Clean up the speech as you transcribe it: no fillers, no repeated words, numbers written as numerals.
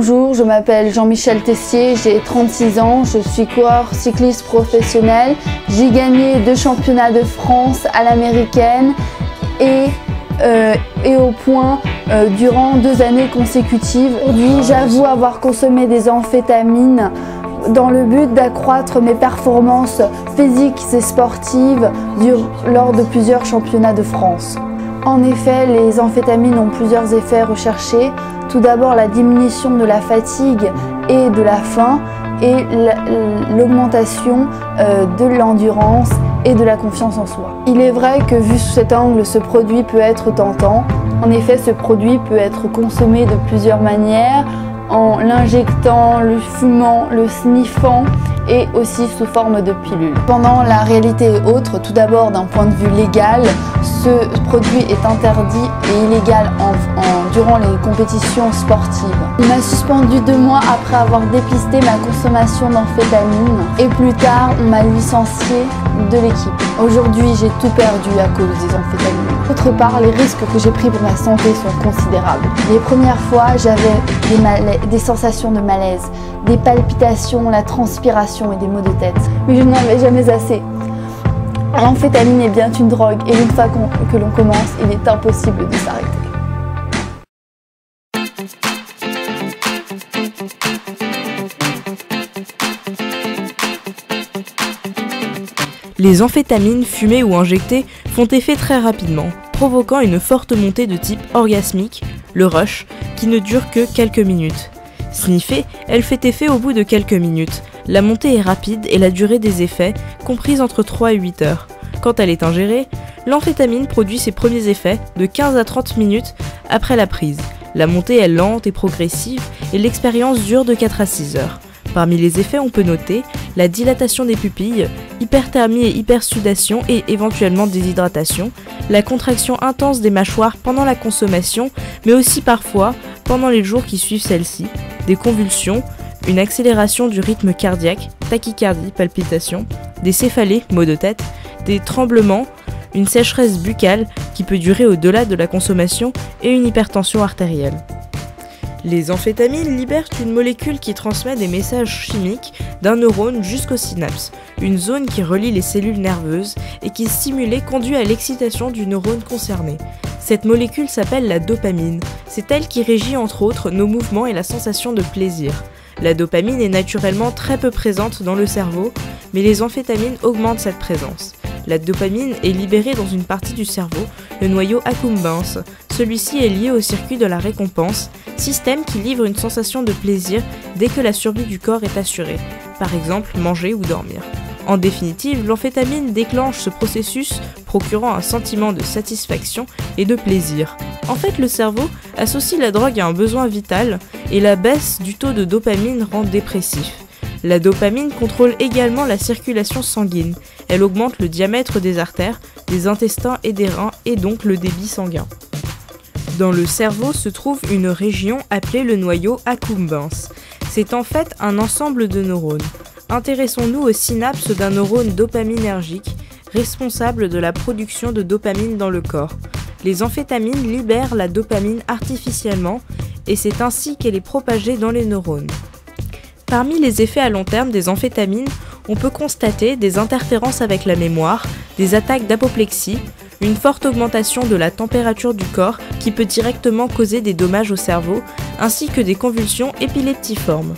Bonjour, je m'appelle Jean-Michel Tessier, j'ai 36 ans, je suis coureur cycliste professionnel. J'ai gagné 2 championnats de France à l'américaine et au point durant 2 années consécutives. Aujourd'hui, j'avoue avoir consommé des amphétamines dans le but d'accroître mes performances physiques et sportives lors de plusieurs championnats de France. En effet, les amphétamines ont plusieurs effets recherchés. Tout d'abord, la diminution de la fatigue et de la faim et l'augmentation de l'endurance et de la confiance en soi. Il est vrai que vu sous cet angle, ce produit peut être tentant. En effet, ce produit peut être consommé de plusieurs manières, en l'injectant, le fumant, le sniffant et aussi sous forme de pilule. Cependant, la réalité est autre. Tout d'abord, d'un point de vue légal, ce produit est interdit et illégal durant les compétitions sportives. Il m'a suspendu 2 mois après avoir dépisté ma consommation d'amphétamines et plus tard, on m'a licencié de l'équipe. Aujourd'hui, j'ai tout perdu à cause des amphétamines. D'autre part, les risques que j'ai pris pour ma santé sont considérables. Les premières fois, j'avais des sensations de malaise, des palpitations, la transpiration et des maux de tête. Mais je n'en avais jamais assez. L'amphétamine est bien une drogue et une fois que l'on commence, il est impossible de s'arrêter. Les amphétamines fumées ou injectées font effet très rapidement, provoquant une forte montée de type orgasmique, le rush, qui ne dure que quelques minutes. Sniffée, elle fait effet au bout de quelques minutes. La montée est rapide et la durée des effets comprise entre 3 et 8 heures. Quand elle est ingérée, l'amphétamine produit ses premiers effets de 15 à 30 minutes après la prise. La montée est lente et progressive et l'expérience dure de 4 à 6 heures. Parmi les effets, on peut noter la dilatation des pupilles, hyperthermie et hypersudation et éventuellement déshydratation, la contraction intense des mâchoires pendant la consommation, mais aussi parfois pendant les jours qui suivent celle-ci, des convulsions, une accélération du rythme cardiaque, tachycardie, palpitations, des céphalées, maux de tête, des tremblements, une sécheresse buccale qui peut durer au-delà de la consommation et une hypertension artérielle. Les amphétamines libèrent une molécule qui transmet des messages chimiques d'un neurone jusqu'au synapse, une zone qui relie les cellules nerveuses et qui stimulée conduit à l'excitation du neurone concerné. Cette molécule s'appelle la dopamine. C'est elle qui régit entre autres nos mouvements et la sensation de plaisir. La dopamine est naturellement très peu présente dans le cerveau, mais les amphétamines augmentent cette présence. La dopamine est libérée dans une partie du cerveau, le noyau accumbens. Celui-ci est lié au circuit de la récompense, système qui livre une sensation de plaisir dès que la survie du corps est assurée, par exemple manger ou dormir. En définitive, l'amphétamine déclenche ce processus procurant un sentiment de satisfaction et de plaisir. En fait, le cerveau associe la drogue à un besoin vital et la baisse du taux de dopamine rend dépressif. La dopamine contrôle également la circulation sanguine. Elle augmente le diamètre des artères, des intestins et des reins et donc le débit sanguin. Dans le cerveau se trouve une région appelée le noyau accumbens. C'est en fait un ensemble de neurones. Intéressons-nous aux synapses d'un neurone dopaminergique, responsable de la production de dopamine dans le corps. Les amphétamines libèrent la dopamine artificiellement et c'est ainsi qu'elle est propagée dans les neurones. Parmi les effets à long terme des amphétamines, on peut constater des interférences avec la mémoire, des attaques d'apoplexie, une forte augmentation de la température du corps qui peut directement causer des dommages au cerveau, ainsi que des convulsions épileptiformes.